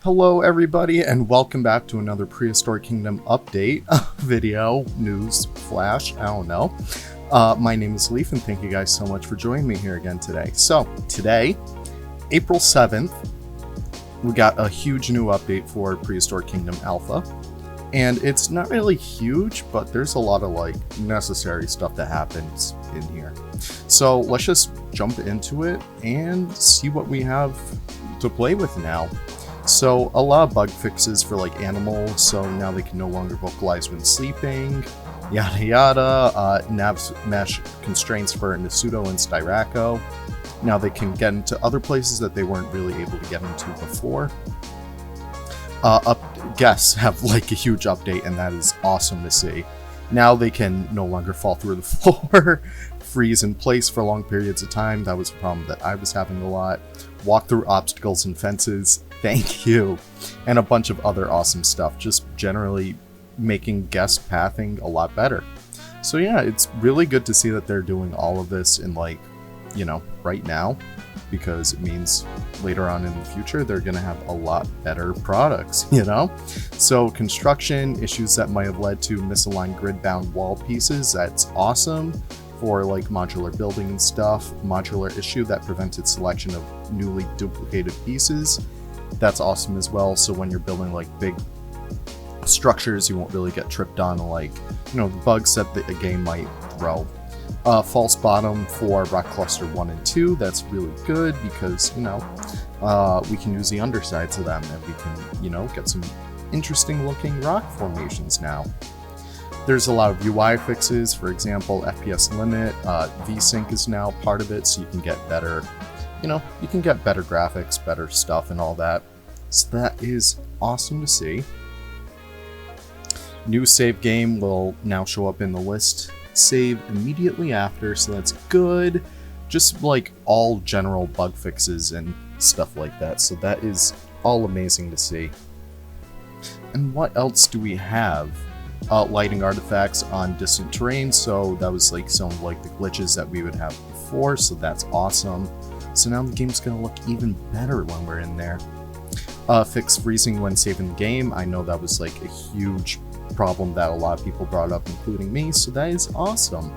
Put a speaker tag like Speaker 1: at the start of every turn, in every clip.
Speaker 1: Hello everybody and welcome back to another Prehistoric Kingdom update video, news, flash, I don't know. My name is Leaf and thank you guys so much for joining me here again today. So today, April 7th, we got a huge new update for Prehistoric Kingdom Alpha. And it's not really huge, but there's a lot of necessary stuff that happens in here. So let's just jump into it and see what we have to play with now. So a lot of bug fixes for animals, so now they can no longer vocalize when sleeping, yada yada. Nav mesh constraints for Nasudo and Styraco. Now they can get into other places that they weren't really able to get into before. Guests have a huge update, and that is awesome to see. Now they can no longer fall through the floor, freeze in place for long periods of time. That was a problem that I was having a lot. Walk through obstacles and fences. Thank you. And a bunch of other awesome stuff. Just generally making guest pathing a lot better. So yeah, it's really good to see that they're doing all of this in right now, because it means later on in the future they're going to have a lot better products, So construction issues that might have led to misaligned grid-bound wall pieces, that's awesome. For modular building and stuff. Modular issue that prevented selection of newly duplicated pieces, that's awesome as well. So when you're building big structures, you won't really get tripped on the bugs that the game might throw. False bottom for rock cluster 1 and 2, that's really good because we can use the undersides of them and we can get some interesting looking rock formations now. There's a lot of UI fixes, for example, FPS limit, VSync is now part of it, so you can get better, you can get better graphics, better stuff and all that. So that is awesome to see. New save game will now show up in the list. Save immediately after, so that's good. Just all general bug fixes and stuff like that, so that is all amazing to see. And what else do we have? Lighting artifacts on distant terrain, so that was some of the glitches that we would have before, so that's awesome. So now the game's gonna look even better when we're in there. Fix freezing when saving the game, I know that was a huge problem that a lot of people brought up, including me, so that is awesome.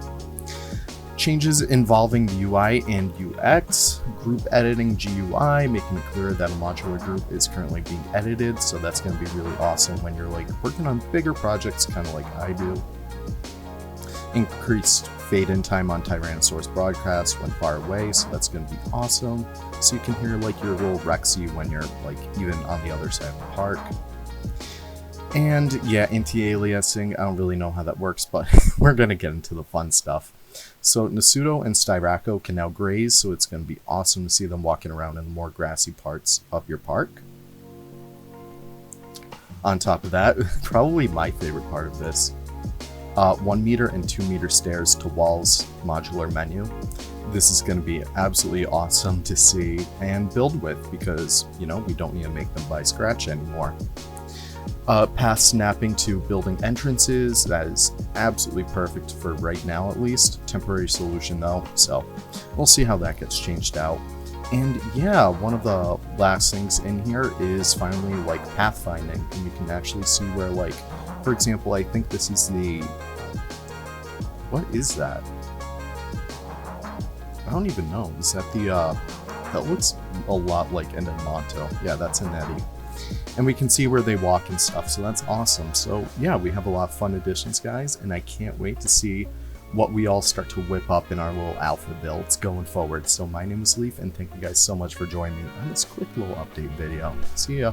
Speaker 1: Changes involving the UI and UX, group editing GUI, making it clear that a modular group is currently being edited, so that's going to be really awesome when you're working on bigger projects, kind of like I do. Increased fade-in time on Tyrannosaurus broadcast when far away, so that's going to be awesome. So you can hear your little Rexy when you're even on the other side of the park. And yeah, anti-aliasing, I don't really know how that works, but we're going to get into the fun stuff. So Nasudo and Styraco can now graze, so it's going to be awesome to see them walking around in the more grassy parts of your park. On top of that, probably my favorite part of this, 1 meter and 2 meter stairs to walls modular menu. This is going to be absolutely awesome to see and build with because, we don't need to make them by scratch anymore. Path snapping to building entrances, that is absolutely perfect for right now at least. Temporary solution though, so we'll see how that gets changed out. And yeah, one of the last things in here is finally pathfinding, and we can actually see where for example, I think this is the, what is that? I don't even know. Is that the that looks a lot like Endemonto. Yeah, that's a Nettie. And we can see where they walk and stuff, so that's awesome. So yeah, we have a lot of fun additions, guys, and I can't wait to see what we all start to whip up in our little alpha builds going forward. So my name is Leaf, and thank you guys so much for joining me on this quick little update video. See ya!